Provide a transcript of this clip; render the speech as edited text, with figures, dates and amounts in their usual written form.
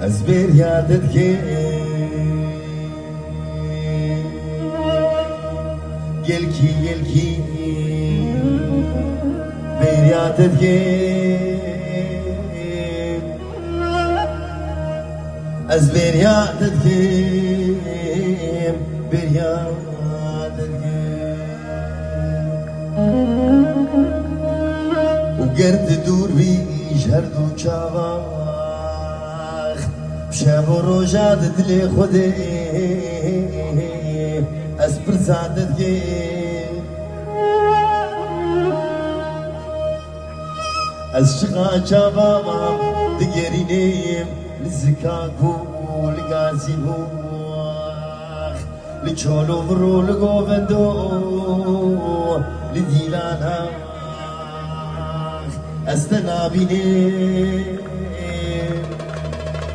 أزبير يا تدكي يلكي بير يا تدكي أزبير يا تدكي بير يا تدكي وقرد دور بيش هردو شاواخ بشاب روجات دلي خودي أسبر سعدتكي أشقا شابا دقيرينيم لزكاكو لقاسيبو لچولو برو لقوفندو لديلانا استنابيني